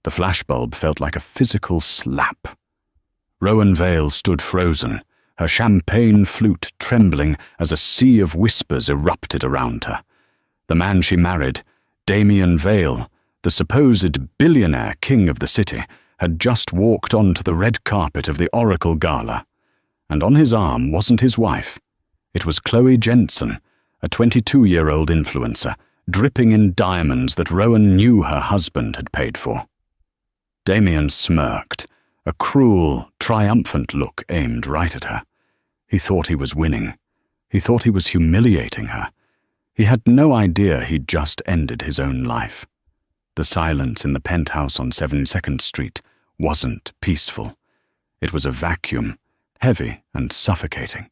The flashbulb felt like a physical slap. Rowan Vale stood frozen, her champagne flute trembling as a sea of whispers erupted around her. The man she married, Damian Vale, the supposed billionaire king of the city, had just walked onto the red carpet of the Oracle Gala. And on his arm wasn't his wife. It was Chloe Jensen, a 22-year-old influencer, dripping in diamonds that Rowan knew her husband had paid for. Damian smirked, a cruel, triumphant look aimed right at her. He thought he was winning. He thought he was humiliating her. He had no idea he'd just ended his own life. The silence in the penthouse on 72nd Street wasn't peaceful. It was a vacuum, heavy and suffocating.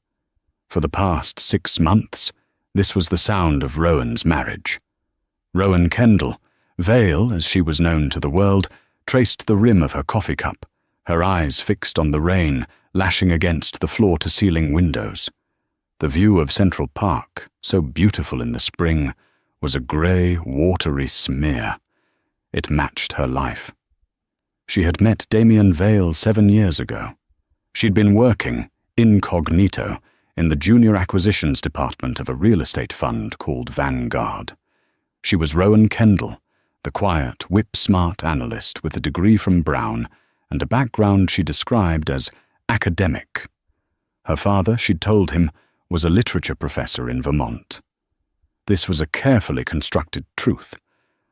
For the past 6 months, this was the sound of Rowan's marriage. Rowan Kendall, Vale as she was known to the world, traced the rim of her coffee cup, her eyes fixed on the rain lashing against the floor-to-ceiling windows. The view of Central Park, so beautiful in the spring, was a grey, watery smear. It matched her life. She had met Damian Vale 7 years ago. She'd been working, incognito, in the junior acquisitions department of a real estate fund called Vanguard. She was Rowan Kendall, the quiet, whip-smart analyst with a degree from Brown and a background she described as academic. Her father, she'd told him, was a literature professor in Vermont. This was a carefully constructed truth.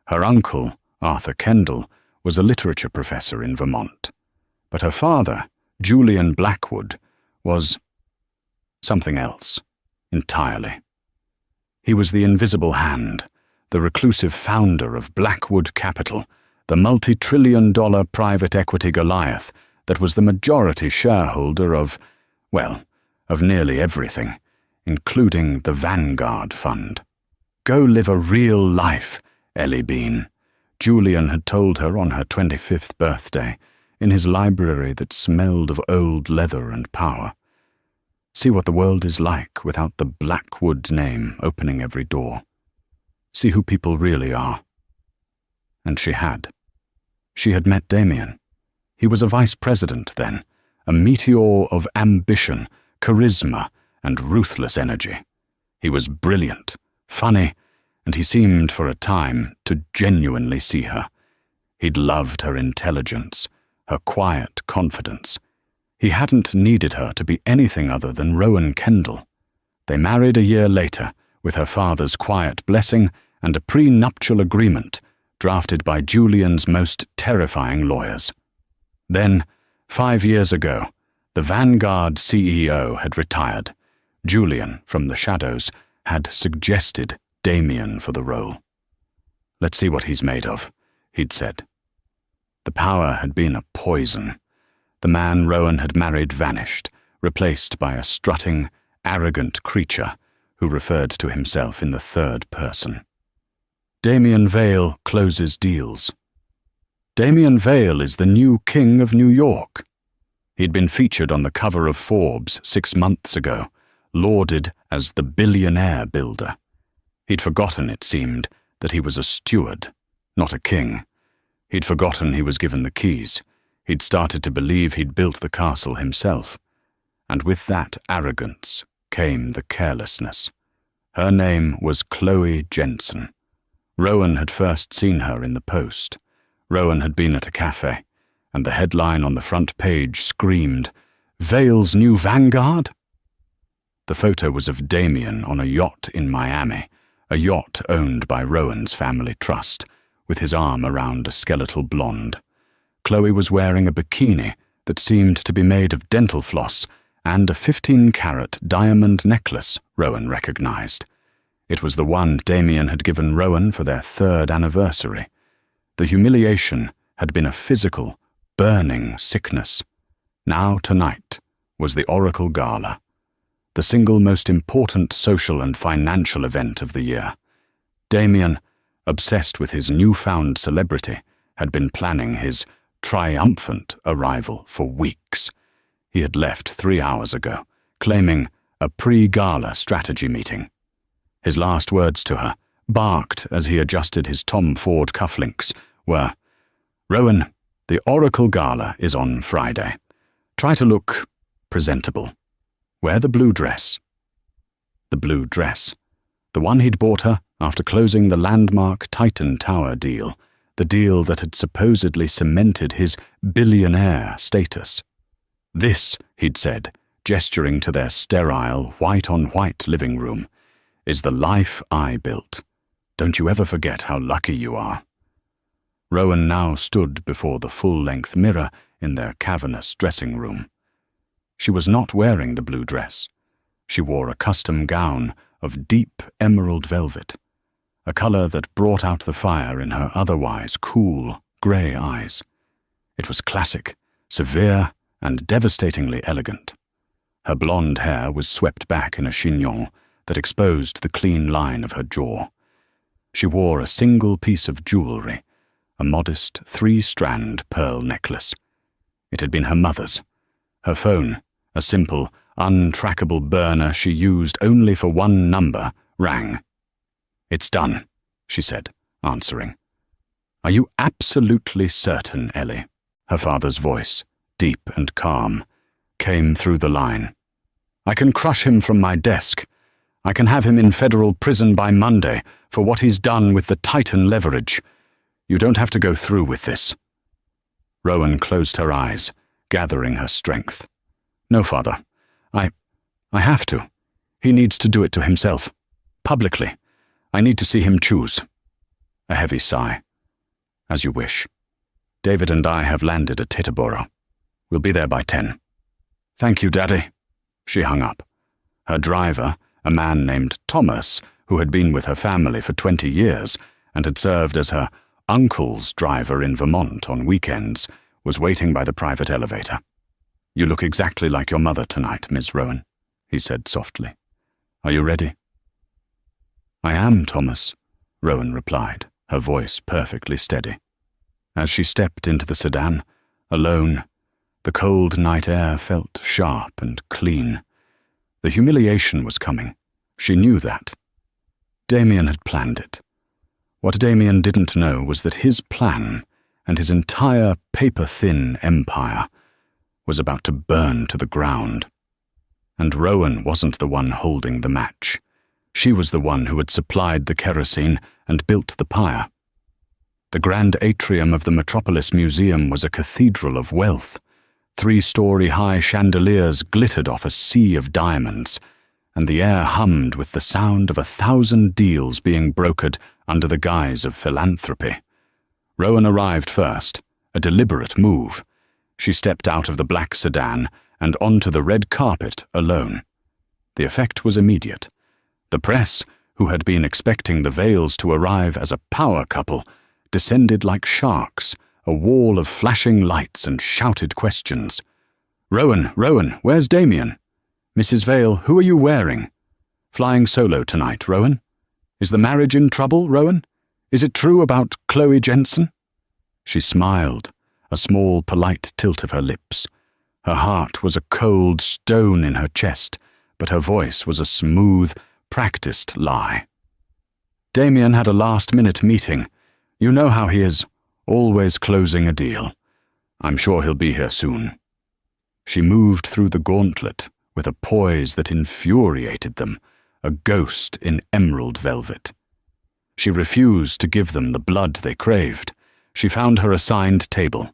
Her uncle, Arthur Kendall, was a literature professor in Vermont. But her father, Julian Blackwood, was something else, entirely. He was the invisible hand, the reclusive founder of Blackwood Capital, the multi-trillion-dollar private equity Goliath that was the majority shareholder of nearly everything, including the Vanguard Fund. Go live a real life, Ellie Bean, Julian had told her on her 25th birthday, in his library that smelled of old leather and power. See what the world is like without the Blackwood name opening every door. See who people really are. And she had. She had met Damian. He was a vice president then, a meteor of ambition, charisma, and ruthless energy. He was brilliant, funny, and he seemed for a time to genuinely see her. He'd loved her intelligence, her quiet confidence. He hadn't needed her to be anything other than Rowan Kendall. They married a year later, with her father's quiet blessing and a prenuptial agreement drafted by Julian's most terrifying lawyers. Then, 5 years ago, the Vanguard CEO had retired. Julian, from the shadows, had suggested Damian for the role. "Let's see what he's made of," he'd said. The power had been a poison. The man Rowan had married vanished, replaced by a strutting, arrogant creature who referred to himself in the third person. Damian Vale closes deals. Damian Vale is the new king of New York. He'd been featured on the cover of Forbes 6 months ago, lauded as the billionaire builder. He'd forgotten, it seemed, that he was a steward, not a king. He'd forgotten he was given the keys. He'd started to believe he'd built the castle himself. And with that arrogance came the carelessness. Her name was Chloe Jensen. Rowan had first seen her in the Post. Rowan had been at a cafe, and the headline on the front page screamed, "Vale's new Vanguard?" The photo was of Damian on a yacht in Miami, a yacht owned by Rowan's family trust, with his arm around a skeletal blonde. Chloe was wearing a bikini that seemed to be made of dental floss and a 15-carat diamond necklace Rowan recognized. It was the one Damian had given Rowan for their 3rd anniversary. The humiliation had been a physical, burning sickness. Now tonight was the Oracle Gala, the single most important social and financial event of the year. Damian, obsessed with his newfound celebrity, had been planning his triumphant arrival for weeks. He had left 3 hours ago, claiming a pre-gala strategy meeting. His last words to her, barked as he adjusted his Tom Ford cufflinks, were, "Rowan, The Oracle Gala is on Friday. Try to look presentable. Wear the blue dress. The blue dress. The one he'd bought her after closing the landmark Titan Tower deal, the deal that had supposedly cemented his billionaire status. This, he'd said, gesturing to their sterile, white-on-white living room, is the life I built. Don't you ever forget how lucky you are. Rowan now stood before the full-length mirror in their cavernous dressing room. She was not wearing the blue dress. She wore a custom gown of deep emerald velvet, a colour that brought out the fire in her otherwise cool, grey eyes. It was classic, severe, and devastatingly elegant. Her blonde hair was swept back in a chignon that exposed the clean line of her jaw. She wore a single piece of jewellery, a modest 3-strand pearl necklace. It had been her mother's. Her phone, a simple, untrackable burner she used only for one number, rang. "It's done," she said, answering. "Are you absolutely certain, Ellie?" Her father's voice, deep and calm, came through the line. "I can crush him from my desk. I can have him in federal prison by Monday for what he's done with the Titan leverage. You don't have to go through with this." Rowan closed her eyes, gathering her strength. "No, Father. I have to. He needs to do it to himself. Publicly. I need to see him choose." A heavy sigh. "As you wish. David and I have landed at Titterboro. We'll be there by 10. "Thank you, Daddy." She hung up. Her driver, a man named Thomas, who had been with her family for 20 years and had served as her uncle's driver in Vermont on weekends, was waiting by the private elevator. "You look exactly like your mother tonight, Miss Rowan," he said softly. "Are you ready?" "I am, Thomas," Rowan replied, her voice perfectly steady. As she stepped into the sedan, alone, the cold night air felt sharp and clean. The humiliation was coming. She knew that. Damian had planned it. What Damian didn't know was that his plan, and his entire paper-thin empire, was about to burn to the ground. And Rowan wasn't the one holding the match. She was the one who had supplied the kerosene and built the pyre. The grand atrium of the Metropolis Museum was a cathedral of wealth. 3-story-high chandeliers glittered off a sea of diamonds, and the air hummed with the sound of 1,000 deals being brokered under the guise of philanthropy. Rowan arrived first, a deliberate move. She stepped out of the black sedan and onto the red carpet alone. The effect was immediate. The press, who had been expecting the Vales to arrive as a power couple, descended like sharks, a wall of flashing lights and shouted questions. "Rowan, where's Damian? Mrs. Vale, who are you wearing? Flying solo tonight, Rowan? Is the marriage in trouble, Rowan? Is it true about Chloe Jensen?" She smiled, a small, polite tilt of her lips. Her heart was a cold stone in her chest, but her voice was a smooth, practiced lie. "Damian had a last-minute meeting. You know how he is, always closing a deal. I'm sure he'll be here soon." She moved through the gauntlet with a poise that infuriated them, a ghost in emerald velvet. She refused to give them the blood they craved. She found her assigned table.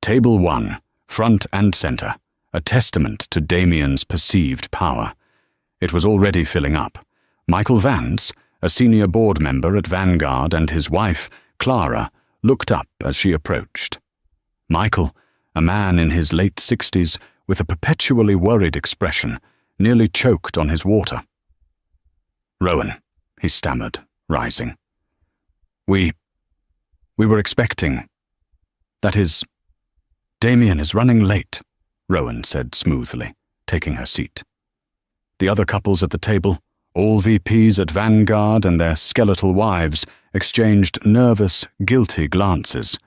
Table 1, front and center, a testament to Damian's perceived power. It was already filling up. Michael Vance, a senior board member at Vanguard, and his wife, Clara, looked up as she approached. Michael, a man in his late 60s with a perpetually worried expression, nearly choked on his water. "Rowan," he stammered, rising. We were expecting. That is, Damian is running late," Rowan said smoothly, taking her seat. The other couples at the table, all VPs at Vanguard and their skeletal wives, exchanged nervous, guilty glances.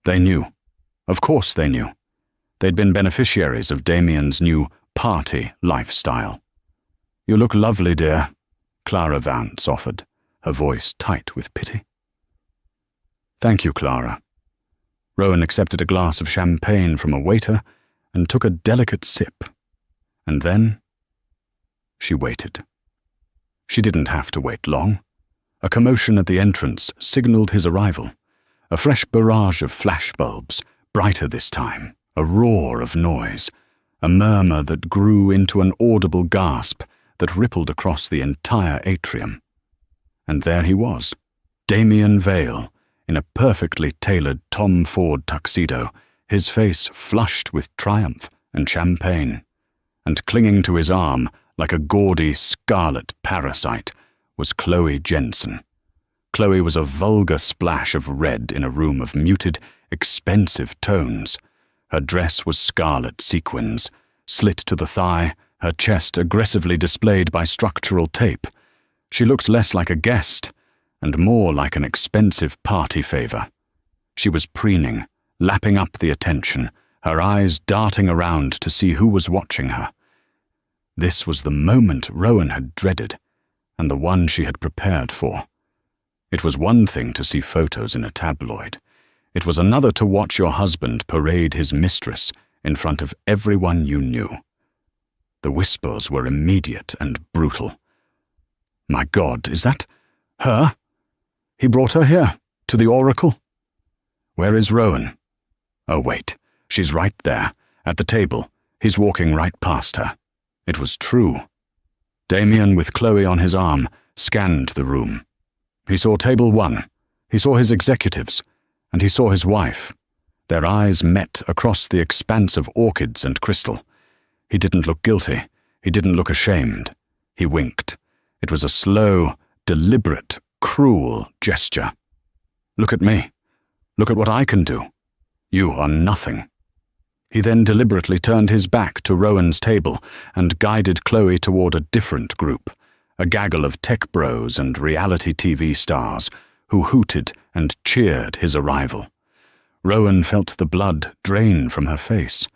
They knew. Of course they knew. They'd been beneficiaries of Damian's new party lifestyle. "You look lovely, dear," Clara Vance offered, her voice tight with pity. "Thank you, Clara." Rowan accepted a glass of champagne from a waiter and took a delicate sip. And then she waited. She didn't have to wait long. A commotion at the entrance signaled his arrival. A fresh barrage of flashbulbs, brighter this time, a roar of noise, a murmur that grew into an audible gasp that rippled across the entire atrium. And there he was, Damian Vale, in a perfectly tailored Tom Ford tuxedo, his face flushed with triumph and champagne. And clinging to his arm, like a gaudy scarlet parasite, was Chloe Jensen. Chloe was a vulgar splash of red in a room of muted, expensive tones. Her dress was scarlet sequins, slit to the thigh, her chest aggressively displayed by structural tape. She looked less like a guest and more like an expensive party favor. She was preening, lapping up the attention, her eyes darting around to see who was watching her. This was the moment Rowan had dreaded, and the one she had prepared for. It was one thing to see photos in a tabloid. It was another to watch your husband parade his mistress in front of everyone you knew. The whispers were immediate and brutal. "My God, is that her? He brought her here, to the Oracle? Where is Rowan? Oh, wait, she's right there, at the table. He's walking right past her." It was true. Damian, with Chloe on his arm, scanned the room. He saw table 1, he saw his executives, and he saw his wife. Their eyes met across the expanse of orchids and crystal. He didn't look guilty. He didn't look ashamed. He winked. It was a slow, deliberate, cruel gesture. "Look at me. Look at what I can do. You are nothing." He then deliberately turned his back to Rowan's table and guided Chloe toward a different group, a gaggle of tech bros and reality TV stars who hooted and cheered his arrival. Rowan felt the blood drain from her face.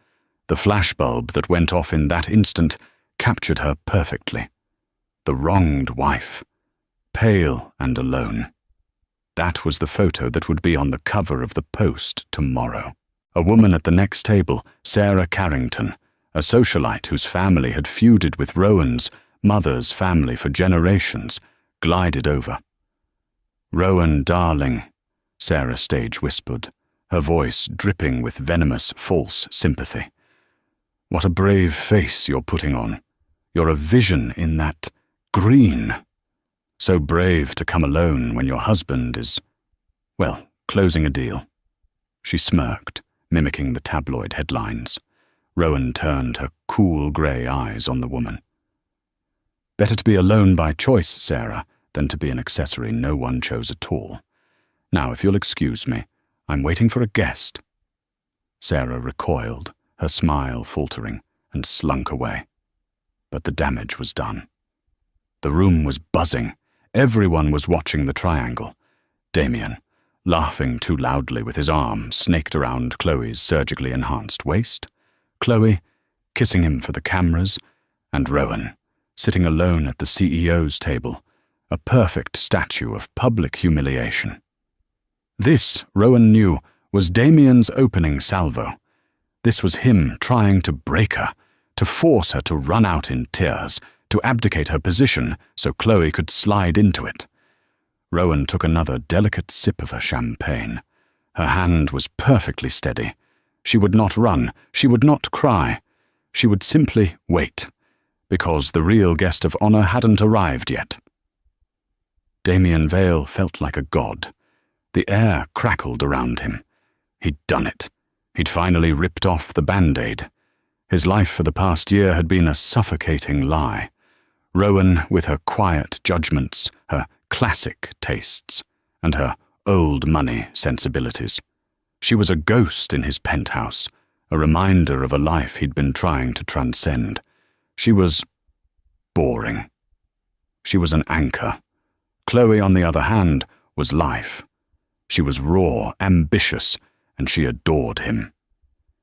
The flashbulb that went off in that instant captured her perfectly. The wronged wife, pale and alone. That was the photo that would be on the cover of the Post tomorrow. A woman at the next table, Sarah Carrington, a socialite whose family had feuded with Rowan's mother's family for generations, glided over. "Rowan, darling," Sarah stage whispered, her voice dripping with venomous false sympathy. "What a brave face you're putting on. You're a vision in that green. So brave to come alone when your husband is, well, closing a deal." She smirked, mimicking the tabloid headlines. Rowan turned her cool grey eyes on the woman. "Better to be alone by choice, Sarah, than to be an accessory no one chose at all. Now, if you'll excuse me, I'm waiting for a guest." Sarah recoiled, her smile faltering, and slunk away. But the damage was done. The room was buzzing. Everyone was watching the triangle. Damian, laughing too loudly with his arm snaked around Chloe's surgically enhanced waist, Chloe, kissing him for the cameras, and Rowan, sitting alone at the CEO's table, a perfect statue of public humiliation. This, Rowan knew, was Damian's opening salvo. This was him trying to break her, to force her to run out in tears, to abdicate her position so Chloe could slide into it. Rowan took another delicate sip of her champagne. Her hand was perfectly steady. She would not run, she would not cry. She would simply wait, because the real guest of honor hadn't arrived yet. Damian Vale felt like a god. The air crackled around him. He'd done it. He'd finally ripped off the Band-Aid. His life for the past year had been a suffocating lie. Rowan, with her quiet judgments, her classic tastes, and her old money sensibilities. She was a ghost in his penthouse, a reminder of a life he'd been trying to transcend. She was boring. She was an anchor. Chloe, on the other hand, was life. She was raw, ambitious, and she adored him.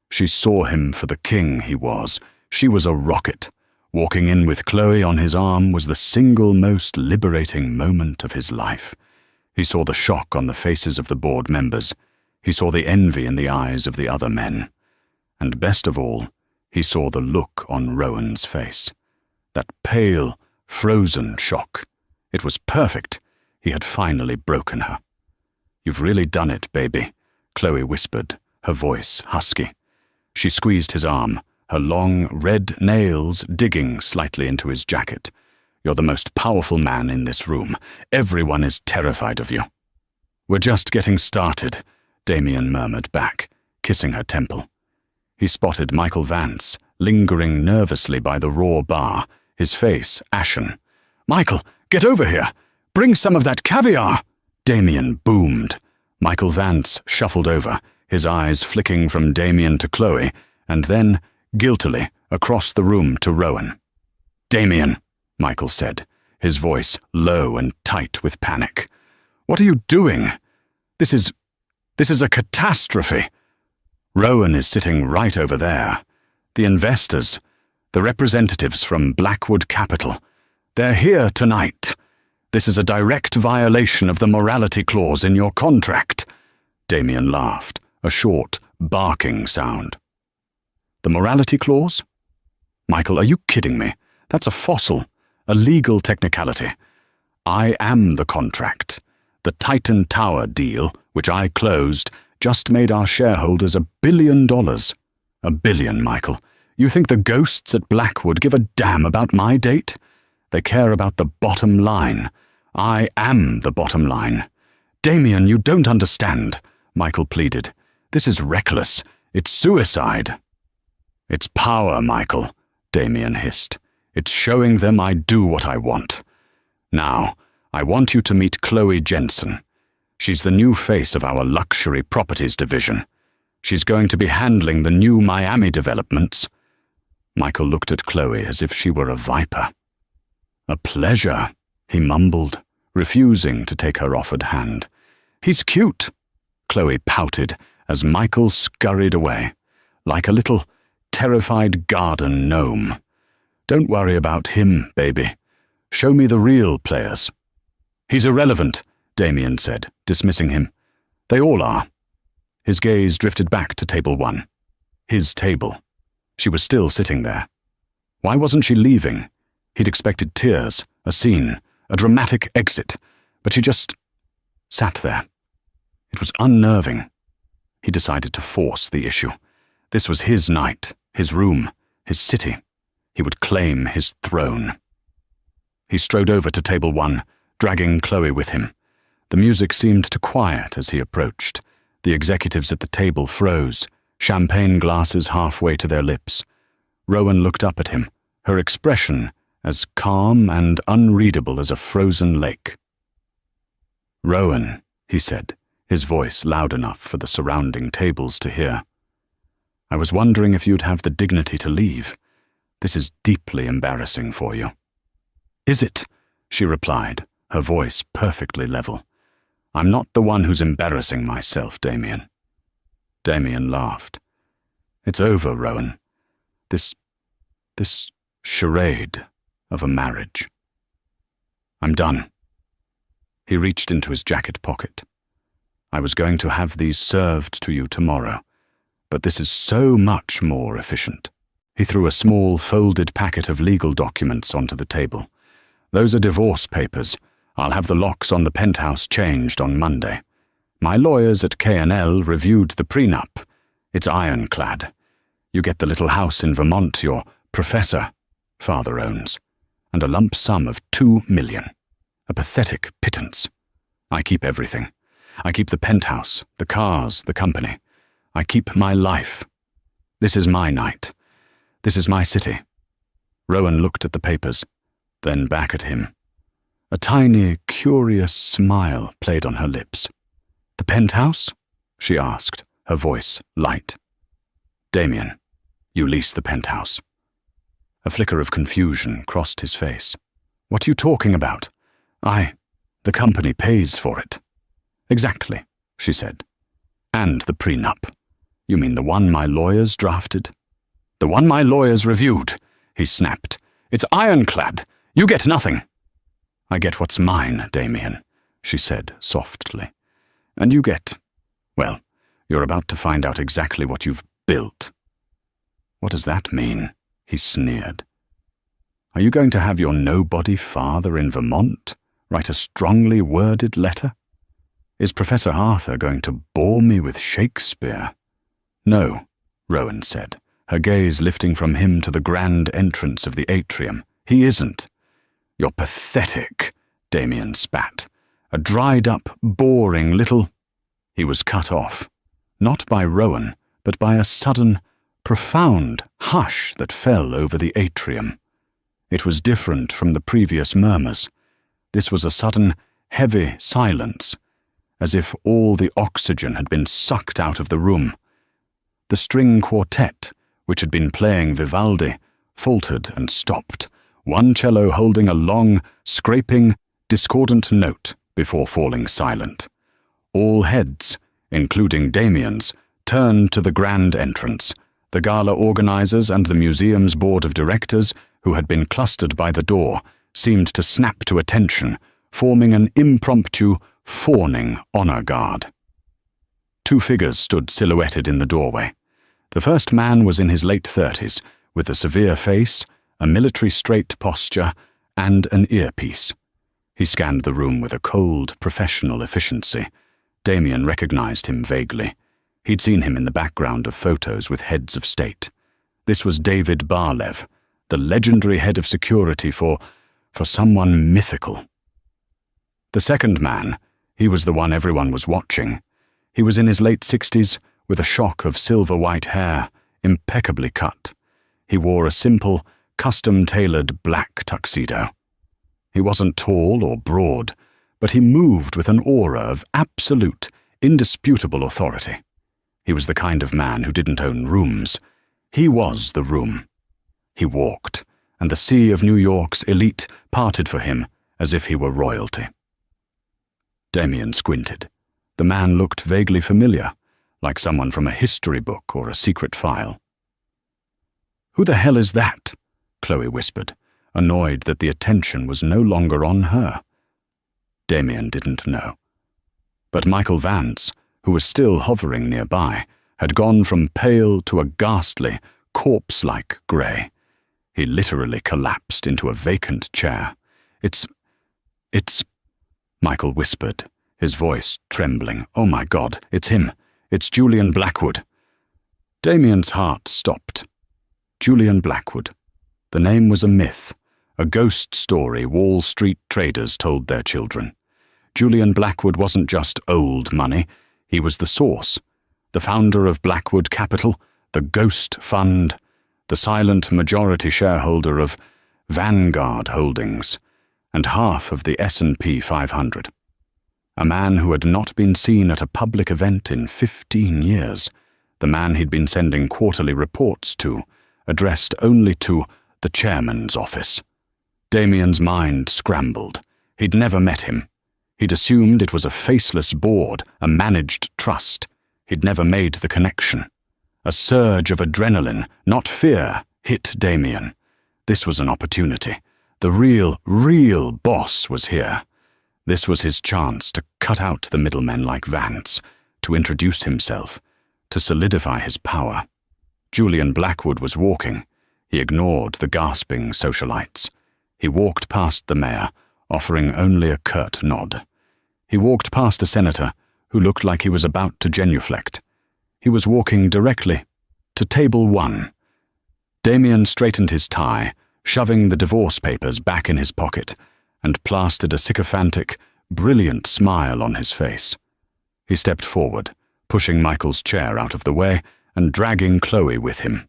She saw him for the king he was. She was a rocket. Walking in with Chloe on his arm was the single most liberating moment of his life. He saw the shock on the faces of the board members. He saw the envy in the eyes of the other men. And best of all, he saw the look on Rowan's face. That pale, frozen shock. It was perfect. He had finally broken her. "You've really done it, baby," Chloe whispered, her voice husky. She squeezed his arm, her long, red nails digging slightly into his jacket. "You're the most powerful man in this room. Everyone is terrified of you." "We're just getting started," Damian murmured back, kissing her temple. He spotted Michael Vance, lingering nervously by the raw bar, his face ashen. "Michael, get over here! Bring some of that caviar!" Damian boomed. Michael Vance shuffled over, his eyes flicking from Damian to Chloe, and then, guiltily, across the room to Rowan. "Damian," Michael said, his voice low and tight with panic. "What are you doing? This is a catastrophe. Rowan is sitting right over there. The investors, the representatives from Blackwood Capital, they're here tonight. This is a direct violation of the morality clause in your contract." Damian laughed, a short, barking sound. "The morality clause? Michael, are you kidding me? That's a fossil, a legal technicality. I am the contract. The Titan Tower deal, which I closed, just made our shareholders $1 billion. $1 billion, Michael. You think the ghosts at Blackwood give a damn about my date? They care about the bottom line. I am the bottom line. Damian, you don't understand," Michael pleaded. "This is reckless. It's suicide." "It's power, Michael," Damian hissed. "It's showing them I do what I want. Now, I want you to meet Chloe Jensen. She's the new face of our luxury properties division. She's going to be handling the new Miami developments." Michael looked at Chloe as if she were a viper. "A pleasure," he mumbled, refusing to take her offered hand. "He's cute," Chloe pouted as Michael scurried away, like a little, terrified garden gnome. "Don't worry about him, baby. Show me the real players." "He's irrelevant," Damian said, dismissing him. "They all are." His gaze drifted back to table 1. His table. She was still sitting there. Why wasn't she leaving? He'd expected tears, a scene, a dramatic exit, but she just sat there. It was unnerving. He decided to force the issue. This was his night, his room, his city. He would claim his throne. He strode over to table 1, dragging Chloe with him. The music seemed to quiet as he approached. The executives at the table froze, champagne glasses halfway to their lips. Rowan looked up at him, her expression as calm and unreadable as a frozen lake. "Rowan," he said, his voice loud enough for the surrounding tables to hear. "I was wondering if you'd have the dignity to leave. This is deeply embarrassing for you." "Is it?" she replied, her voice perfectly level. "I'm not the one who's embarrassing myself, Damian." Damian laughed. "It's over, Rowan. This charade of a marriage. I'm done." He reached into his jacket pocket. "I was going to have these served to you tomorrow, but this is so much more efficient." He threw a small, folded packet of legal documents onto the table. "Those are divorce papers. I'll have the locks on the penthouse changed on Monday. My lawyers at K&L reviewed the prenup. It's ironclad. You get the little house in Vermont your professor father owns, and a lump sum of $2 million. A pathetic pittance. I keep everything. I keep the penthouse, the cars, the company. I keep my life. This is my night. This is my city." Rowan looked at the papers, then back at him. A tiny, curious smile played on her lips. "The penthouse?" she asked, her voice light. "Damian, you lease the penthouse." A flicker of confusion crossed his face. "What are you talking about? The company pays for it." "Exactly," she said. "And the prenup. You mean the one my lawyers drafted?" "The one my lawyers reviewed," he snapped. "It's ironclad. You get nothing." "I get what's mine, Damian," she said softly. "And you get, well, You're about to find out exactly what you've built." "What does that mean?" he sneered. "Are you going to have your nobody father in Vermont write a strongly worded letter? Is Professor Arthur going to bore me with Shakespeare?" "No," Rowan said, her gaze lifting from him to the grand entrance of the atrium. "He isn't." "You're pathetic," Damian spat. "A dried-up, boring little—" He was cut off, not by Rowan, but by a sudden, profound hush that fell over the atrium. It was different from the previous murmurs. This was a sudden, heavy silence, as if all the oxygen had been sucked out of the room. The string quartet, which had been playing Vivaldi, faltered and stopped, one cello holding a long, scraping, discordant note before falling silent. All heads, including Damian's, turned to the grand entrance. The gala organizers and the museum's board of directors, who had been clustered by the door, seemed to snap to attention, forming an impromptu, fawning honor guard. Two figures stood silhouetted in the doorway. The first man was in his late 30s, with a severe face, a military straight posture, and an earpiece. He scanned the room with a cold, professional efficiency. Damian recognized him vaguely. He'd seen him in the background of photos with heads of state. This was David Barlev, the legendary head of security for someone mythical. The second man, he was the one everyone was watching. He was in his late 60s, with a shock of silver-white hair, impeccably cut. He wore a simple, custom-tailored black tuxedo. He wasn't tall or broad, but he moved with an aura of absolute, indisputable authority. He was the kind of man who didn't own rooms. He was the room. He walked, and the sea of New York's elite parted for him as if he were royalty. Damian squinted. The man looked vaguely familiar, like someone from a history book or a secret file. "Who the hell is that?" Chloe whispered, annoyed that the attention was no longer on her. Damian didn't know. But Michael Vance, who was still hovering nearby, had gone from pale to a ghastly, corpse-like grey. He literally collapsed into a vacant chair. It's... Michael whispered, his voice trembling. "Oh my God, it's him. It's Julian Blackwood." Damian's heart stopped. Julian Blackwood. The name was a myth, a ghost story Wall Street traders told their children. Julian Blackwood wasn't just old money, he was the source, the founder of Blackwood Capital, the Ghost Fund, the silent majority shareholder of Vanguard Holdings, and half of the S&P 500. A man who had not been seen at a public event in 15 years, the man he'd been sending quarterly reports to, addressed only to the chairman's office. Damian's mind scrambled. He'd never met him. He'd assumed it was a faceless board, a managed trust. He'd never made the connection. A surge of adrenaline, not fear, hit Damian. This was an opportunity. The real boss was here. This was his chance to cut out the middlemen like Vance, to introduce himself, to solidify his power. Julian Blackwood was walking. He ignored the gasping socialites. He walked past the mayor, offering only a curt nod. He walked past a senator who looked like he was about to genuflect. He was walking directly to table 1. Damian straightened his tie, shoving the divorce papers back in his pocket, and plastered a sycophantic, brilliant smile on his face. He stepped forward, pushing Michael's chair out of the way and dragging Chloe with him.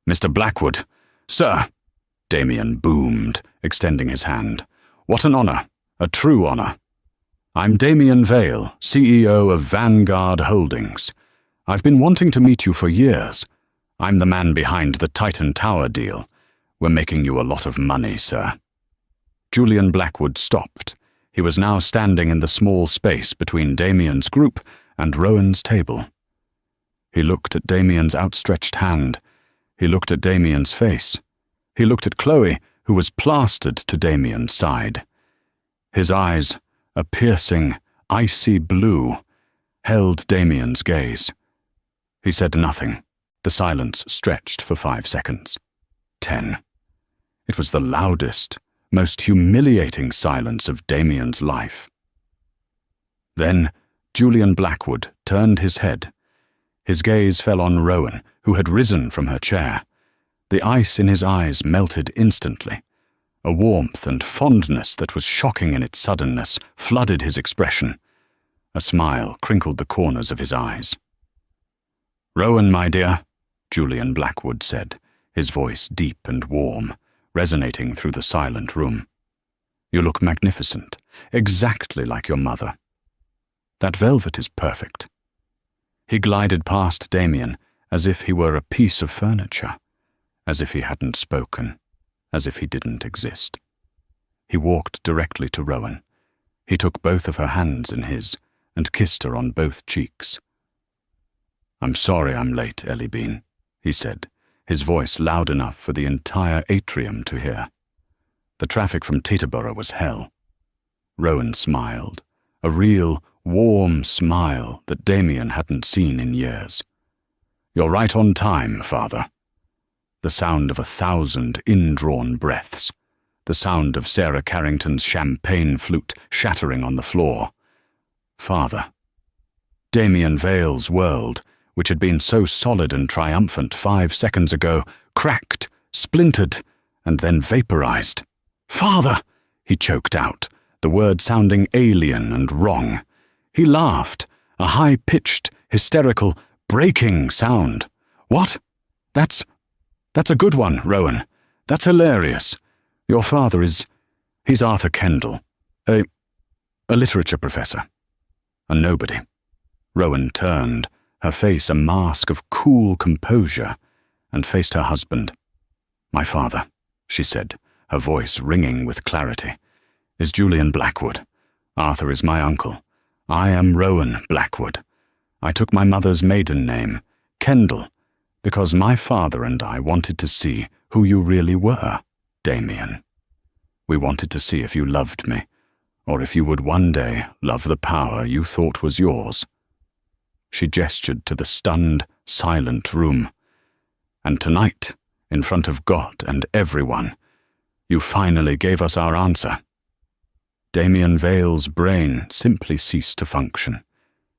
"Mr. Blackwood, sir," Damian boomed, extending his hand. "What an honor, a true honor. I'm Damian Vale, CEO of Vanguard Holdings. I've been wanting to meet you for years. I'm the man behind the Titan Tower deal. We're making you a lot of money, sir." Julian Blackwood stopped. He was now standing in the small space between Damian's group and Rowan's table. He looked at Damian's outstretched hand. He looked at Damian's face. He looked at Chloe, who was plastered to Damian's side. His eyes, a piercing, icy blue, held Damian's gaze. He said nothing. The silence stretched for 5 seconds. 10. It was the loudest, most humiliating silence of Damian's life. Then Julian Blackwood turned his head. His gaze fell on Rowan, who had risen from her chair. The ice in his eyes melted instantly. A warmth and fondness that was shocking in its suddenness flooded his expression. A smile crinkled the corners of his eyes. "Rowan, my dear," Julian Blackwood said, his voice deep and warm, resonating through the silent room. "You look magnificent, exactly like your mother. That velvet is perfect." He glided past Damian as if he were a piece of furniture, as if he hadn't spoken, as if he didn't exist. He walked directly to Rowan. He took both of her hands in his and kissed her on both cheeks. "I'm sorry I'm late, Ellie Bean," he said, his voice loud enough for the entire atrium to hear. "The traffic from Teterboro was hell." Rowan smiled, a real, warm smile that Damian hadn't seen in years. "You're right on time, Father." The sound of 1,000 indrawn breaths, the sound of Sarah Carrington's champagne flute shattering on the floor. Father. Damian Vale's world, which had been so solid and triumphant 5 seconds ago, cracked, splintered, and then vaporized. "Father!" he choked out, the word sounding alien and wrong. He laughed, a high-pitched, hysterical, breaking sound. "What? That's a good one, Rowan. That's hilarious. Your father he's Arthur Kendall, a literature professor. A nobody." Rowan turned, her face a mask of cool composure, and faced her husband. "My father," she said, her voice ringing with clarity, "is Julian Blackwood. Arthur is my uncle. I am Rowan Blackwood. I took my mother's maiden name, Kendall, because my father and I wanted to see who you really were, Damian. We wanted to see if you loved me, or if you would one day love the power you thought was yours." She gestured to the stunned, silent room. "And tonight, in front of God and everyone, you finally gave us our answer." Damian Vale's brain simply ceased to function.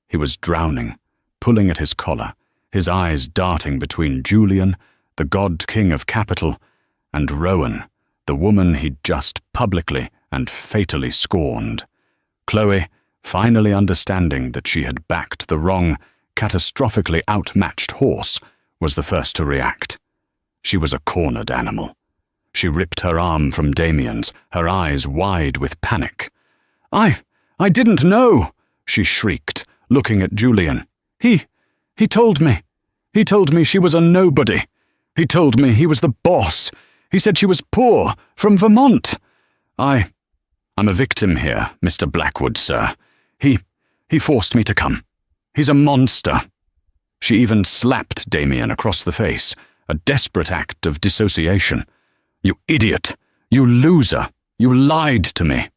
He was drowning, pulling at his collar, his eyes darting between Julian, the god-king of capital, and Rowan, the woman he'd just publicly and fatally scorned. Chloe, finally understanding that she had backed the wrong, catastrophically outmatched horse, was the first to react. She was a cornered animal. She ripped her arm from Damian's, her eyes wide with panic. I didn't know," she shrieked, looking at Julian. He told me. He told me she was a nobody. He told me he was the boss. He said she was poor, from Vermont. I'm a victim here, Mr. Blackwood, sir. He forced me to come. He's a monster." She even slapped Damian across the face, a desperate act of dissociation. "You idiot! You loser! You lied to me!"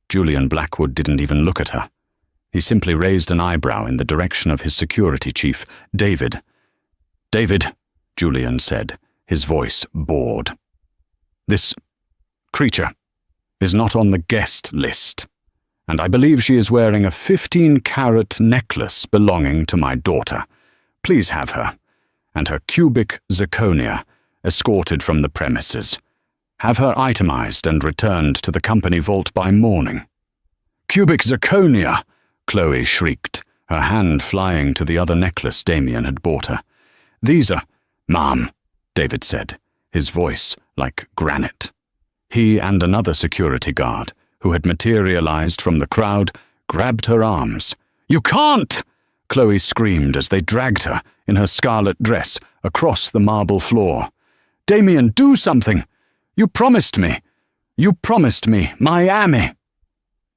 Julian Blackwood didn't even look at her. He simply raised an eyebrow in the direction of his security chief, David. "David," Julian said, his voice bored. "This creature is not on the guest list, and I believe she is wearing a 15-carat necklace belonging to my daughter. Please have her, and her cubic zirconia, escorted from the premises. Have her itemized and returned to the company vault by morning." "Cubic zirconia!" Chloe shrieked, her hand flying to the other necklace Damian had bought her. "These are—" "Ma'am," David said, his voice like granite. He and another security guard, who had materialized from the crowd, grabbed her arms. "You can't!" Chloe screamed as they dragged her, in her scarlet dress, across the marble floor. "Damian, do something! You promised me! You promised me Miami!"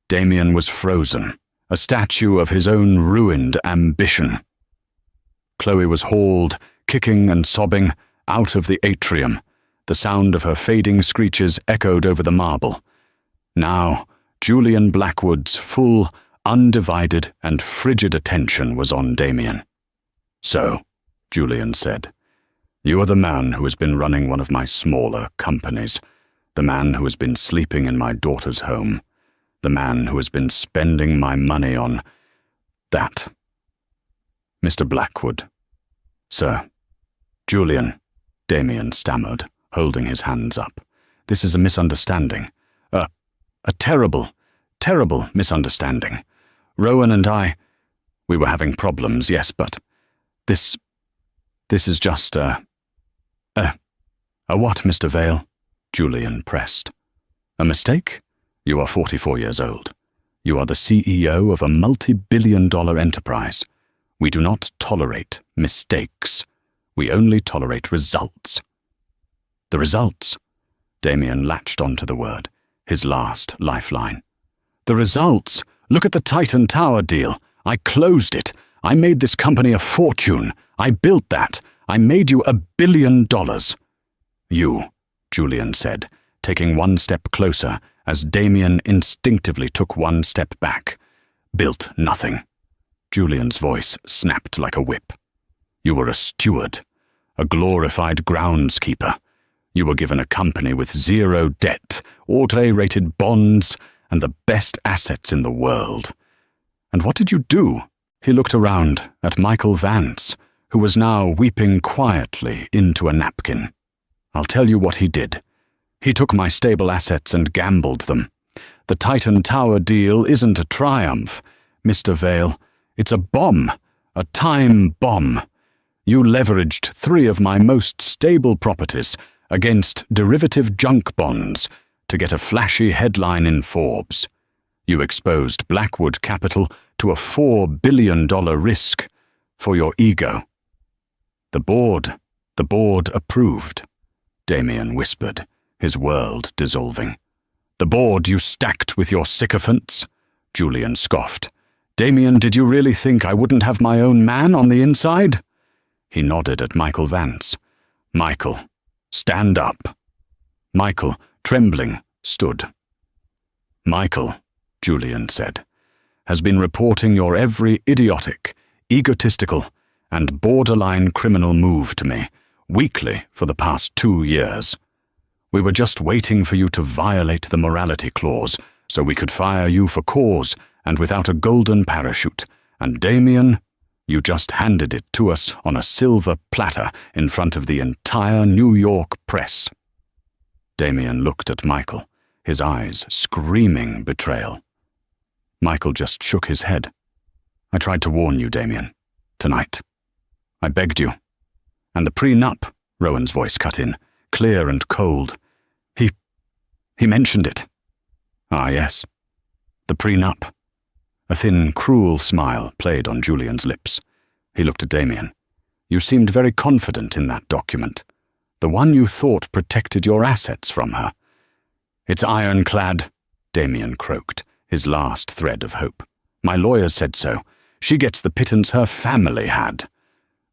Damian was frozen, a statue of his own ruined ambition. Chloe was hauled, kicking and sobbing, out of the atrium. The sound of her fading screeches echoed over the marble. Now, Julian Blackwood's full, undivided and frigid attention was on Damian. "So," Julian said, "you are the man who has been running one of my smaller companies, the man who has been sleeping in my daughter's home, the man who has been spending my money on that." "Mr. Blackwood." "Sir." "Julian," Damian stammered, holding his hands up. "This is a misunderstanding. A terrible, terrible misunderstanding. Rowan and we were having problems, yes, but this is just a what, Mr. Vale?" Julian pressed. "A mistake? You are 44 years old. You are the CEO of a multi-billion-dollar enterprise. We do not tolerate mistakes. We only tolerate results." "The results?" Damian latched onto the word, his last lifeline. "The results! Look at the Titan Tower deal. I closed it. I made this company a fortune. I built that. I made you $1 billion. "You," Julian said, taking one step closer as Damian instinctively took one step back. "Built nothing." Julian's voice snapped like a whip. "You were a steward, a glorified groundskeeper. You were given a company with zero debt, ordre-rated bonds, and the best assets in the world. And what did you do?" He looked around at Michael Vance, who was now weeping quietly into a napkin. "I'll tell you what he did. He took my stable assets and gambled them. The Titan Tower deal isn't a triumph, Mr. Vale. It's a bomb, a time bomb. You leveraged 3 of my most stable properties against derivative junk bonds to get a flashy headline in Forbes. You exposed Blackwood Capital to a $4 billion risk for your ego." The board approved," Damian whispered, his world dissolving. "The board you stacked with your sycophants?" Julian scoffed. "Damian, did you really think I wouldn't have my own man on the inside?" He nodded at Michael Vance. "Michael, stand up." Michael, trembling, stood. "Michael," Julian said, "has been reporting your every idiotic, egotistical, and borderline criminal move to me, weekly for the past 2 years. We were just waiting for you to violate the morality clause so we could fire you for cause and without a golden parachute, and Damian, you just handed it to us on a silver platter in front of the entire New York press." Damian looked at Michael, his eyes screaming betrayal. Michael just shook his head. "I tried to warn you, Damian. Tonight. I begged you. And the prenup," Rowan's voice cut in, clear and cold. He mentioned it." "Ah, yes. The prenup." A thin, cruel smile played on Julian's lips. He looked at Damian. "You seemed very confident in that document. The one you thought protected your assets from her." "It's ironclad," Damian croaked, his last thread of hope. "My lawyer said so. She gets the pittance her family had."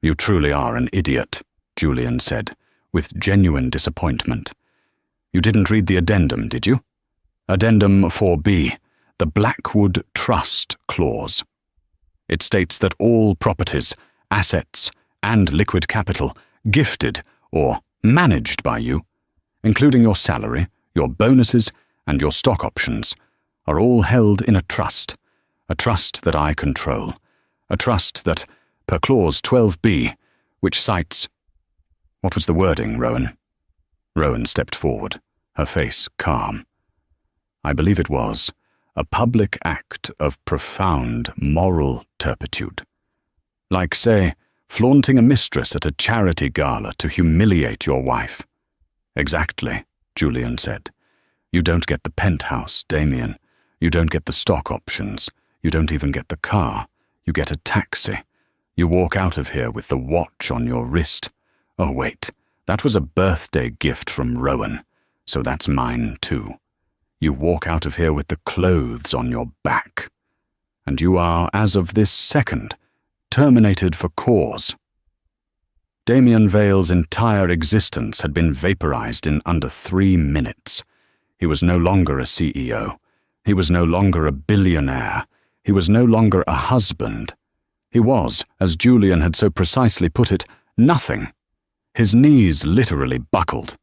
"You truly are an idiot," Julian said, with genuine disappointment. "You didn't read the addendum, did you? Addendum 4B, the Blackwood Trust Clause. It states that all properties, assets, and liquid capital gifted or managed by you, including your salary, your bonuses, and your stock options, are all held in a trust that I control, a trust that, per Clause 12B, which cites— What was the wording, Rowan? Rowan stepped forward, her face calm. I believe it was a public act of profound moral turpitude. Like, say, flaunting a mistress at a charity gala to humiliate your wife. Exactly, Julian said. You don't get the penthouse, Damian. You don't get the stock options. You don't even get the car. You get a taxi. You walk out of here with the watch on your wrist. Oh, wait, that was a birthday gift from Rowan, so that's mine too. You walk out of here with the clothes on your back. And you are, as of this second, terminated for cause. Damian Vale's entire existence had been vaporized in under 3 minutes. He was no longer a CEO. He was no longer a billionaire. He was no longer a husband. He was, as Julian had so precisely put it, nothing. His knees literally buckled.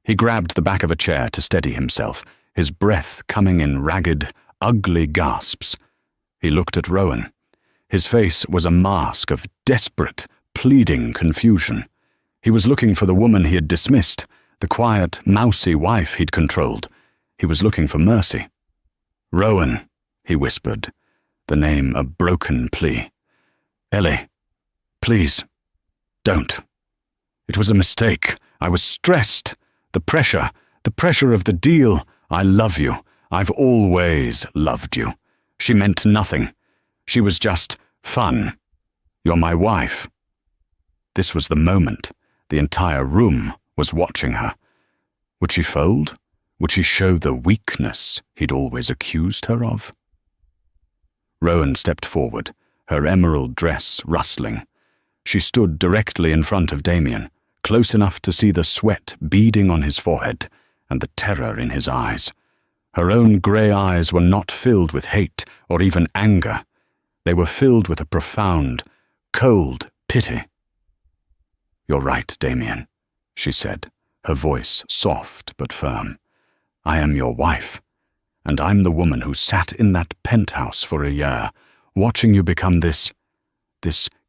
He grabbed the back of a chair to steady himself, his breath coming in ragged, ugly gasps. He looked at Rowan. His face was a mask of desperate, pleading confusion. He was looking for the woman he had dismissed, the quiet, mousy wife he'd controlled. He was looking for mercy. "Rowan," he whispered, the name a broken plea. "Ellie, please, don't. It was a mistake. I was stressed. The pressure of the deal. I love you. I've always loved you. She meant nothing. She was just fun. You're my wife." This was the moment. The entire room was watching her. Would she fold? Would she show the weakness he'd always accused her of? Rowan stepped forward, her emerald dress rustling. She stood directly in front of Damian, close enough to see the sweat beading on his forehead and the terror in his eyes. Her own grey eyes were not filled with hate or even anger. They were filled with a profound, cold pity. "You're right, Damian," she said, her voice soft but firm. "I am your wife, and I'm the woman who sat in that penthouse for a year, watching you become this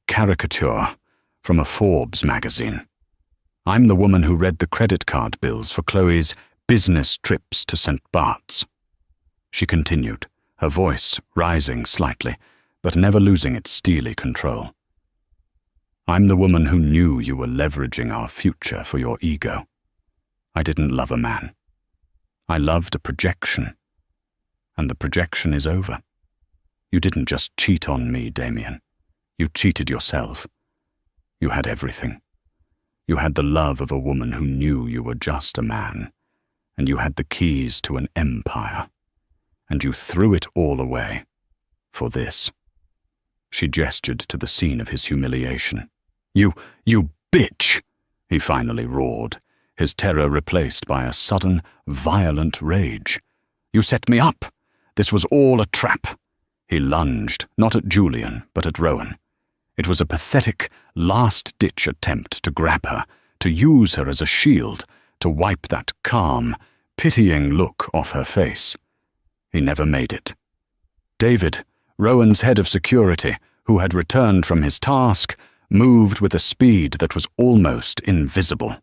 caricature from a Forbes magazine. I'm the woman who read the credit card bills for Chloe's business trips to St. Bart's." She continued, her voice rising slightly, but never losing its steely control. "I'm the woman who knew you were leveraging our future for your ego. I didn't love a man. I loved a projection. And the projection is over. You didn't just cheat on me, Damian. You cheated yourself. You had everything. You had the love of a woman who knew you were just a man, and you had the keys to an empire, and you threw it all away for this." She gestured to the scene of his humiliation. You bitch!" he finally roared, his terror replaced by a sudden, violent rage. "You set me up! This was all a trap!" He lunged, not at Julian, but at Rowan. It was a pathetic, last-ditch attempt to grab her, to use her as a shield, to wipe that calm, pitying look off her face. He never made it. David, Rowan's head of security, who had returned from his task, moved with a speed that was almost invisible.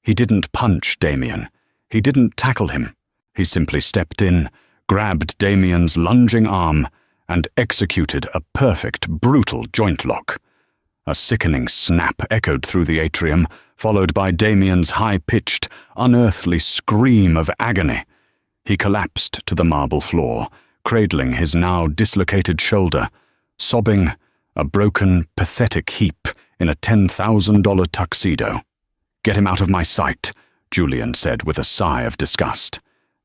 He didn't punch Damian. He didn't tackle him. He simply stepped in, grabbed Damian's lunging arm, and executed a perfect, brutal joint lock. A sickening snap echoed through the atrium, followed by Damian's high-pitched, unearthly scream of agony. He collapsed to the marble floor, cradling his now dislocated shoulder, sobbing, a broken, pathetic heap in a $10,000 tuxedo. "Get him out of my sight," Julian said with a sigh of disgust.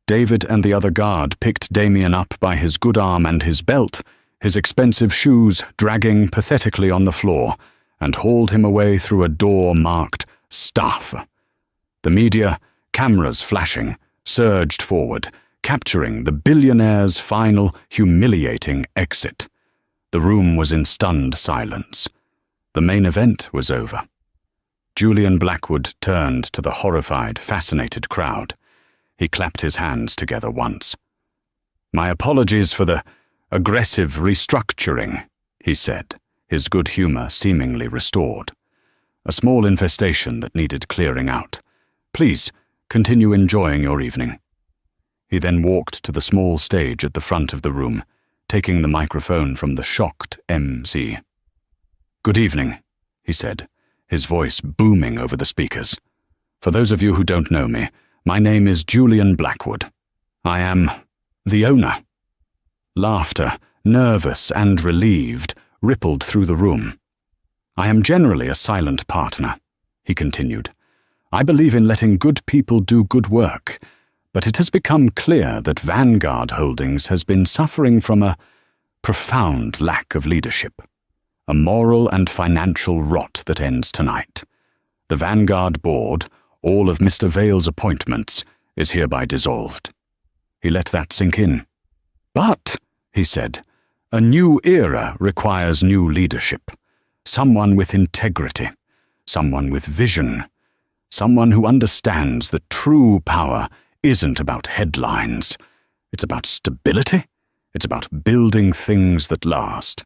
David and the other guard picked Damian up by his good arm and his belt, his expensive shoes dragging pathetically on the floor, and hauled him away through a door marked "Staff." The media, cameras flashing, surged forward, capturing the billionaire's final, humiliating exit. The room was in stunned silence. The main event was over. Julian Blackwood turned to the horrified, fascinated crowd. He clapped his hands together once. "My apologies for the aggressive restructuring," he said, his good humor seemingly restored. "A small infestation that needed clearing out. Please, continue enjoying your evening." He then walked to the small stage at the front of the room, taking the microphone from the shocked MC. "Good evening," he said, his voice booming over the speakers. "For those of you who don't know me, my name is Julian Blackwood. I am the owner." Laughter, nervous and relieved, rippled through the room. "I am generally a silent partner," he continued. "I believe in letting good people do good work, but it has become clear that Vanguard Holdings has been suffering from a profound lack of leadership, a moral and financial rot that ends tonight. The Vanguard Board, all of Mr. Vale's appointments, is hereby dissolved." He let that sink in. "But," he said, A new era requires new leadership. Someone with integrity. Someone with vision. Someone who understands that true power isn't about headlines. It's about stability. It's about building things that last.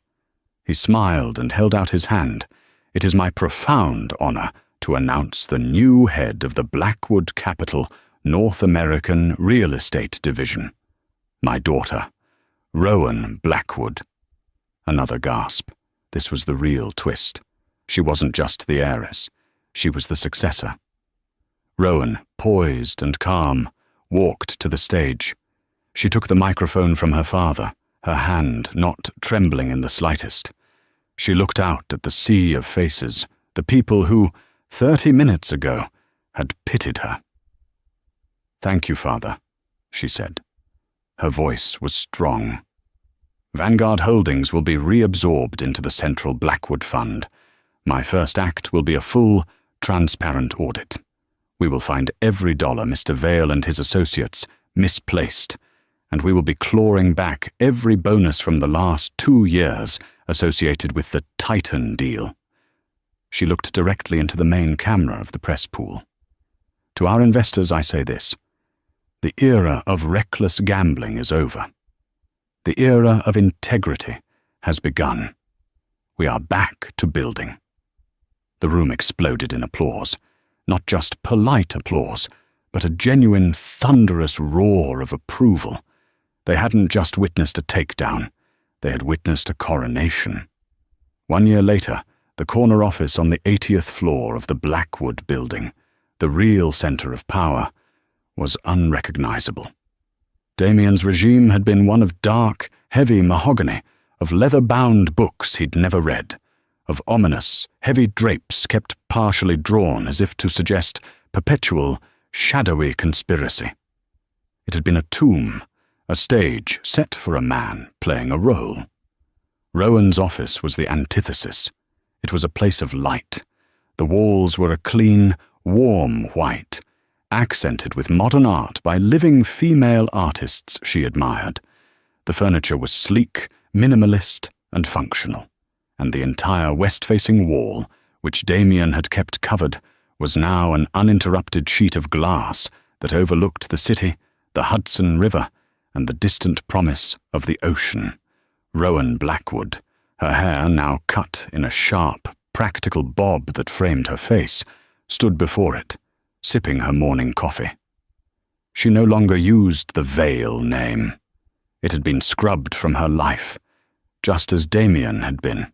He smiled and held out his hand. It is my profound honor to announce the new head of the Blackwood Capital North American Real Estate Division. My daughter, Rowan Blackwood. Another gasp. This was the real twist. She wasn't just the heiress. She was the successor. Rowan, poised and calm, walked to the stage. She took the microphone from her father, her hand not trembling in the slightest. She looked out at the sea of faces, the people who, 30 minutes ago, had pitied her. "Thank you, Father," she said. Her voice was strong. "Vanguard Holdings will be reabsorbed into the Central Blackwood Fund. My first act will be a full, transparent audit. We will find every dollar Mr. Vale and his associates misplaced, and we will be clawing back every bonus from the last 2 years associated with the Titan deal." She looked directly into the main camera of the press pool. "To our investors, I say this. The era of reckless gambling is over. The era of integrity has begun. We are back to building." The room exploded in applause. Not just polite applause, but a genuine, thunderous roar of approval. They hadn't just witnessed a takedown. They had witnessed a coronation. 1 year later, the corner office on the 80th floor of the Blackwood building, the real center of power, was unrecognizable. Damian's regime had been one of dark, heavy mahogany, of leather-bound books he'd never read, of ominous, heavy drapes kept partially drawn as if to suggest perpetual, shadowy conspiracy. It had been a tomb, a stage set for a man playing a role. Rowan's office was the antithesis. It was a place of light. The walls were a clean, warm white, accented with modern art by living female artists she admired. The furniture was sleek, minimalist, and functional, and the entire west-facing wall, which Damian had kept covered, was now an uninterrupted sheet of glass that overlooked the city, the Hudson River, and the distant promise of the ocean. Rowan Blackwood, her hair now cut in a sharp, practical bob that framed her face, stood before it, sipping her morning coffee. She no longer used the Vale name. It had been scrubbed from her life, just as Damian had been.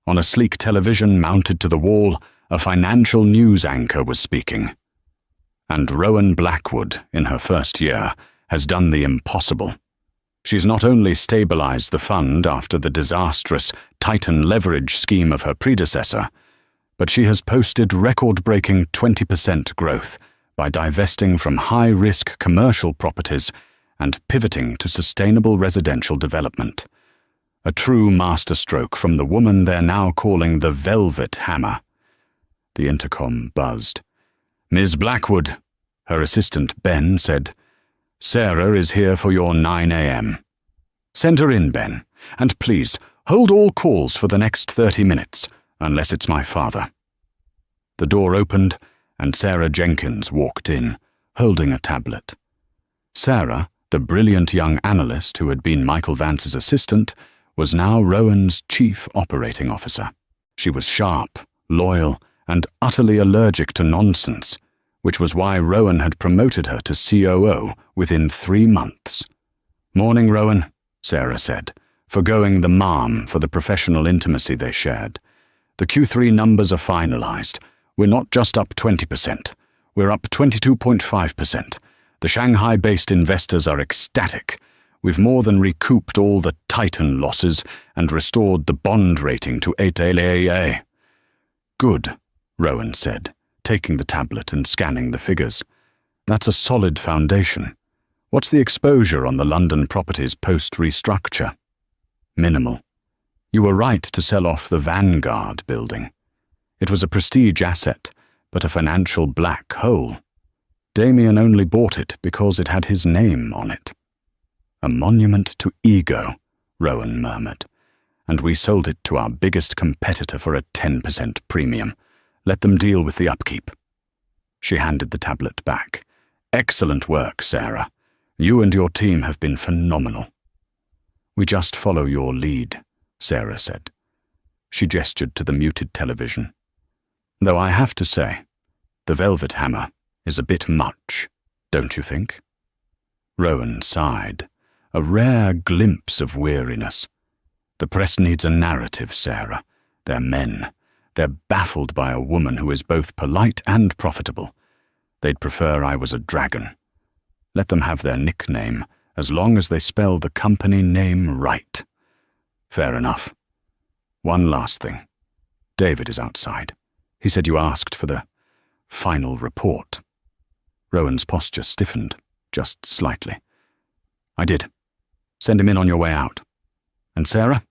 On a sleek television mounted to the wall, a financial news anchor was speaking. And Rowan Blackwood, in her first year, has done the impossible. She's not only stabilized the fund after the disastrous Titan leverage scheme of her predecessor, but she has posted record-breaking 20% growth by divesting from high-risk commercial properties and pivoting to sustainable residential development. A true masterstroke from the woman they're now calling the Velvet Hammer. The intercom buzzed. "Ms. Blackwood," her assistant Ben said, "Sarah is here for your 9 a.m. Send her in, Ben, and please hold all calls for the next 30 minutes, unless it's my father." The door opened, and Sarah Jenkins walked in, holding a tablet. Sarah, the brilliant young analyst who had been Michael Vance's assistant, was now Rowan's chief operating officer. She was sharp, loyal, and utterly allergic to nonsense, which was why Rowan had promoted her to COO within 3 months. "Morning, Rowan," Sarah said, forgoing the ma'am for the professional intimacy they shared. "The Q3 numbers are finalized. We're not just up 20%. We're up 22.5%. The Shanghai-based investors are ecstatic. We've more than recouped all the Titan losses and restored the bond rating to 8AA. "Good," Rowan said, taking the tablet and scanning the figures. "That's a solid foundation. What's the exposure on the London properties post-restructure?" "Minimal. You were right to sell off the Vanguard building. It was a prestige asset, but a financial black hole. Damian only bought it because it had his name on it." "A monument to ego," Rowan murmured. "And we sold it to our biggest competitor for a 10% premium. Let them deal with the upkeep." She handed the tablet back. "Excellent work, Sarah. You and your team have been phenomenal." "We just follow your lead," Sarah said. She gestured to the muted television. "Though I have to say, the Velvet Hammer is a bit much, don't you think?" Rowan sighed, a rare glimpse of weariness. "The press needs a narrative, Sarah. They're men. They're baffled by a woman who is both polite and profitable. They'd prefer I was a dragon. Let them have their nickname, as long as they spell the company name right." "Fair enough. One last thing. David is outside. He said you asked for the final report." Rowan's posture stiffened, just slightly. "I did. Send him in on your way out. And Sarah,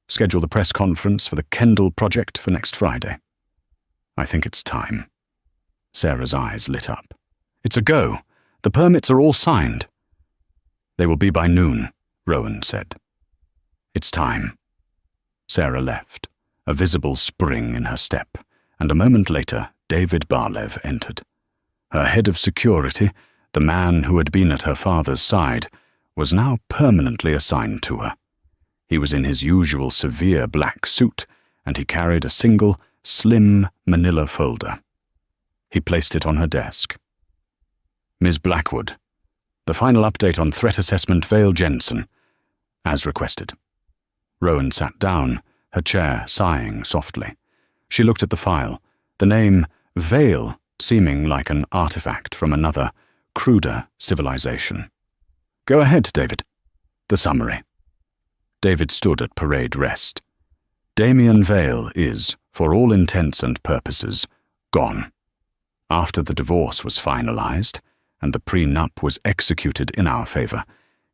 schedule the press conference for the Kendall project for next Friday." "I think it's time." Sarah's eyes lit up. "It's a go. The permits are all signed." "They will be by noon," Rowan said. "It's time." Sarah left, a visible spring in her step, and a moment later David Barlev entered. Her head of security, the man who had been at her father's side, was now permanently assigned to her. He was in his usual severe black suit, and he carried a single, slim manila folder. He placed it on her desk. "Ms. Blackwood, the final update on threat assessment Vale Jensen, as requested." Rowan sat down, her chair sighing softly. She looked at the file, the name Vale seeming like an artifact from another, cruder civilization. "Go ahead, David." The summary. David stood at parade rest. Damian Vale is, for all intents and purposes, gone. After the divorce was finalized, and the prenup was executed in our favor,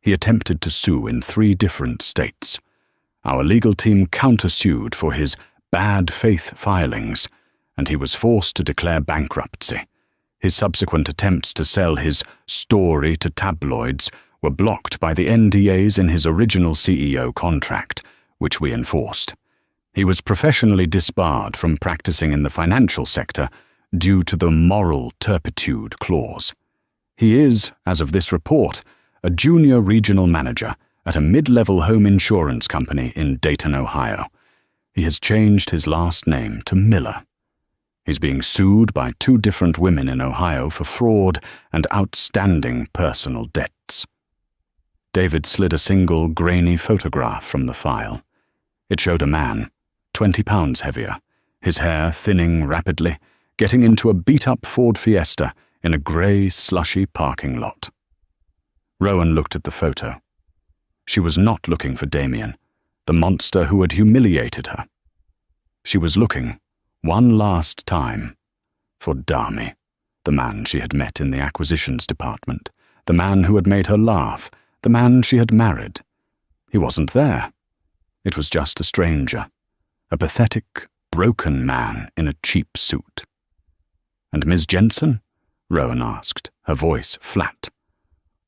he attempted to sue in 3 different states. Our legal team countersued for his bad faith filings, and he was forced to declare bankruptcy. His subsequent attempts to sell his story to tabloids were blocked by the NDAs in his original CEO contract, which we enforced. He was professionally disbarred from practicing in the financial sector due to the moral turpitude clause. He is, as of this report, a junior regional manager at a mid-level home insurance company in Dayton, Ohio. He has changed his last name to Miller. He's being sued by 2 different women in Ohio for fraud and outstanding personal debts. David slid a single grainy photograph from the file. It showed a man, 20 pounds heavier, his hair thinning rapidly, getting into a beat-up Ford Fiesta in a grey, slushy parking lot. Rowan looked at the photo. She was not looking for Damian, the monster who had humiliated her. She was looking, one last time, for Dami, the man she had met in the acquisitions department, the man who had made her laugh, the man she had married. He wasn't there. It was just a stranger, a pathetic, broken man in a cheap suit. "And Ms. Jensen?" Rowan asked, her voice flat.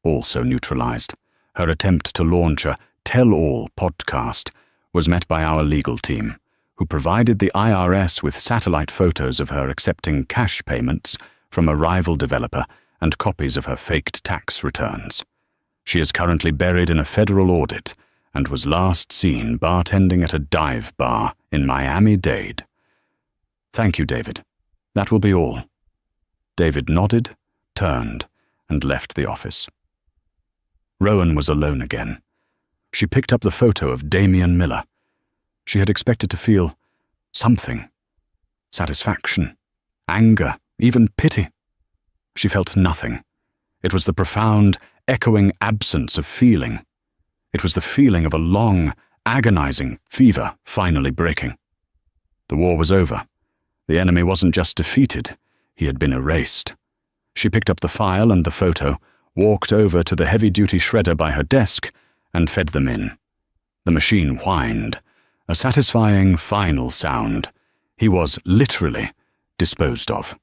Also neutralized, her attempt to launch a tell-all podcast was met by our legal team, who provided the IRS with satellite photos of her accepting cash payments from a rival developer and copies of her faked tax returns. She is currently buried in a federal audit and was last seen bartending at a dive bar in Miami-Dade. "Thank you, David. That will be all." David nodded, turned, and left the office. Rowan was alone again. She picked up the photo of Damian Miller. She had expected to feel something. Satisfaction, anger, even pity. She felt nothing. It was the profound, echoing absence of feeling. It was the feeling of a long, agonizing fever finally breaking. The war was over. The enemy wasn't just defeated, he had been erased. She picked up the file and the photo, walked over to the heavy-duty shredder by her desk, and fed them in. The machine whined, a satisfying final sound. He was literally disposed of.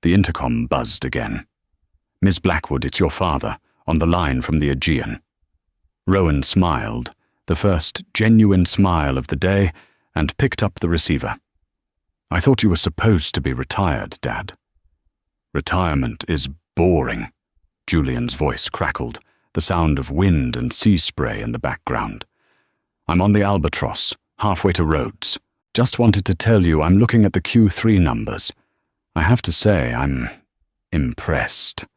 The intercom buzzed again. "Miss Blackwood, it's your father, on the line from the Aegean." Rowan smiled, the first genuine smile of the day, and picked up the receiver. "I thought you were supposed to be retired, Dad." "Retirement is boring," Julian's voice crackled, the sound of wind and sea spray in the background. "I'm on the Albatross, halfway to Rhodes. Just wanted to tell you I'm looking at the Q3 numbers. I have to say I'm impressed.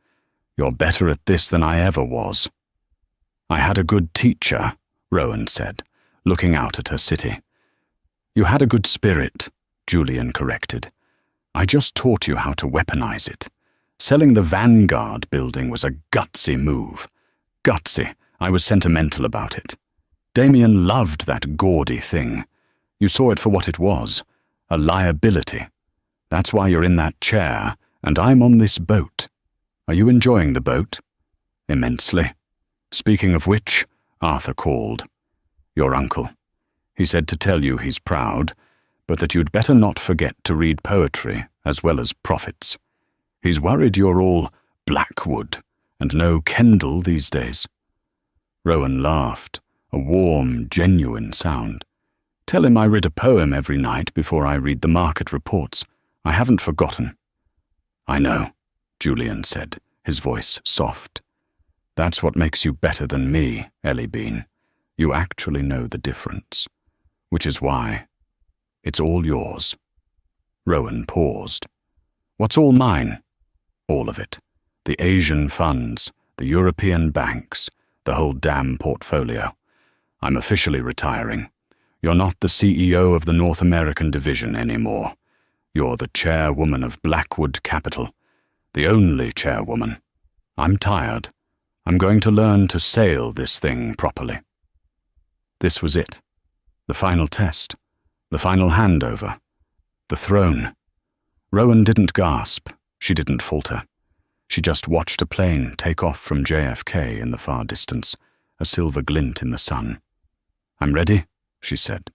You're better at this than I ever was." "I had a good teacher," Rowan said, looking out at her city. "You had a good spirit," Julian corrected. "I just taught you how to weaponize it. Selling the Vanguard building was a gutsy move. Gutsy, I was sentimental about it. Damian loved that gaudy thing. You saw it for what it was, a liability. That's why you're in that chair, and I'm on this boat. Are you enjoying the boat?" "Immensely. Speaking of which," Arthur called. "Your uncle. He said to tell you he's proud, but that you'd better not forget to read poetry as well as prophets. He's worried you're all Blackwood and no Kendall these days." Rowan laughed, a warm, genuine sound. "Tell him I read a poem every night before I read the market reports. I haven't forgotten." "I know," Julian said, his voice soft. "That's what makes you better than me, Ellie Bean. You actually know the difference. Which is why it's all yours." Rowan paused. "What's all mine?" "All of it. The Asian funds, the European banks, the whole damn portfolio. I'm officially retiring. You're not the CEO of the North American division anymore. You're the chairwoman of Blackwood Capital, the only chairwoman. I'm tired. I'm going to learn to sail this thing properly." This was it. The final test. The final handover. The throne. Rowan didn't gasp. She didn't falter. She just watched a plane take off from JFK in the far distance, a silver glint in the sun. "I'm ready," she said.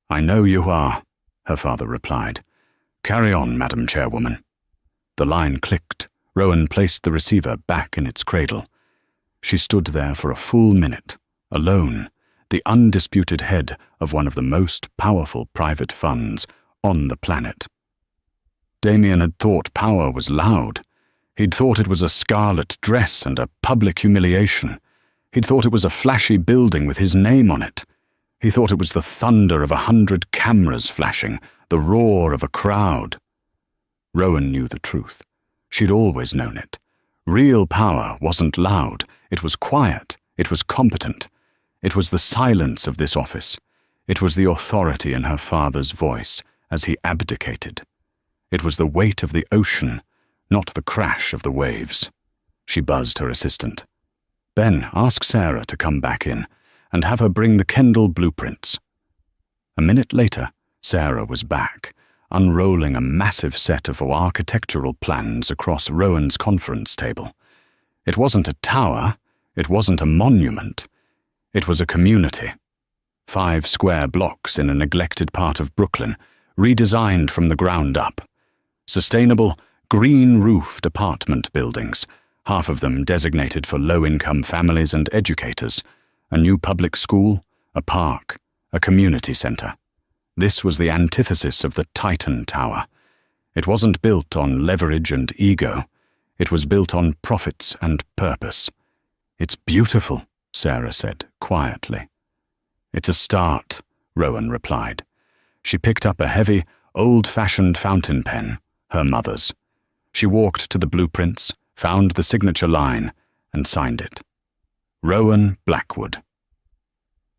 "I know you are," her father replied. "Carry on, Madam Chairwoman." The line clicked. Rowan placed the receiver back in its cradle. She stood there for a full minute, alone, the undisputed head of one of the most powerful private funds on the planet. Damian had thought power was loud. He'd thought it was a scarlet dress and a public humiliation. He'd thought it was a flashy building with his name on it. He thought it was the thunder of 100 cameras flashing, the roar of a crowd. Rowan knew the truth. She'd always known it. Real power wasn't loud. It was quiet. It was competent. It was the silence of this office. It was the authority in her father's voice as he abdicated. It was the weight of the ocean, not the crash of the waves. She buzzed her assistant. "Ben, ask Sarah to come back in, and have her bring the Kendall blueprints." A minute later, Sarah was back, unrolling a massive set of architectural plans across Rowan's conference table. It wasn't a tower. It wasn't a monument. It was a community. 5 square blocks in a neglected part of Brooklyn, redesigned from the ground up. Sustainable, green-roofed apartment buildings, half of them designated for low-income families and educators, a new public school, a park, a community center. This was the antithesis of the Titan Tower. It wasn't built on leverage and ego. It was built on profits and purpose. "It's beautiful," Sarah said, quietly. "It's a start," Rowan replied. She picked up a heavy, old-fashioned fountain pen, her mother's. She walked to the blueprints, found the signature line, and signed it. Rowan Blackwood.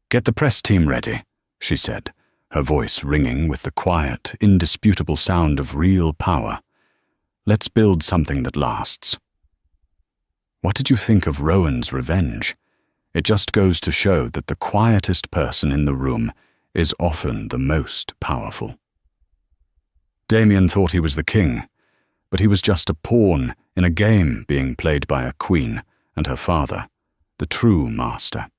"Get the press team ready," she said, her voice ringing with the quiet, indisputable sound of real power. "Let's build something that lasts." What did you think of Rowan's revenge? It just goes to show that the quietest person in the room is often the most powerful. Damian thought he was the king, but he was just a pawn in a game being played by a queen and her father, the true master.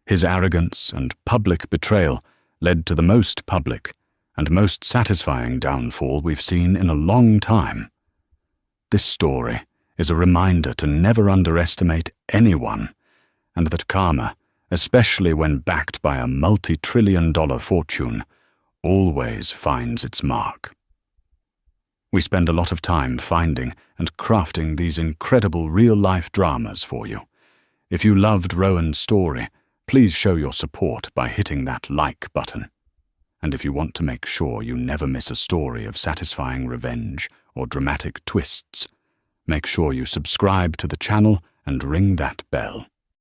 His arrogance and public betrayal led to the most public and most satisfying downfall we've seen in a long time. This story is a reminder to never underestimate anyone, and that karma, especially when backed by a multi-trillion-dollar fortune, always finds its mark. We spend a lot of time finding and crafting these incredible real-life dramas for you. If you loved Rowan's story, please show your support by hitting that like button. And if you want to make sure you never miss a story of satisfying revenge or dramatic twists, make sure you subscribe to the channel and ring that bell.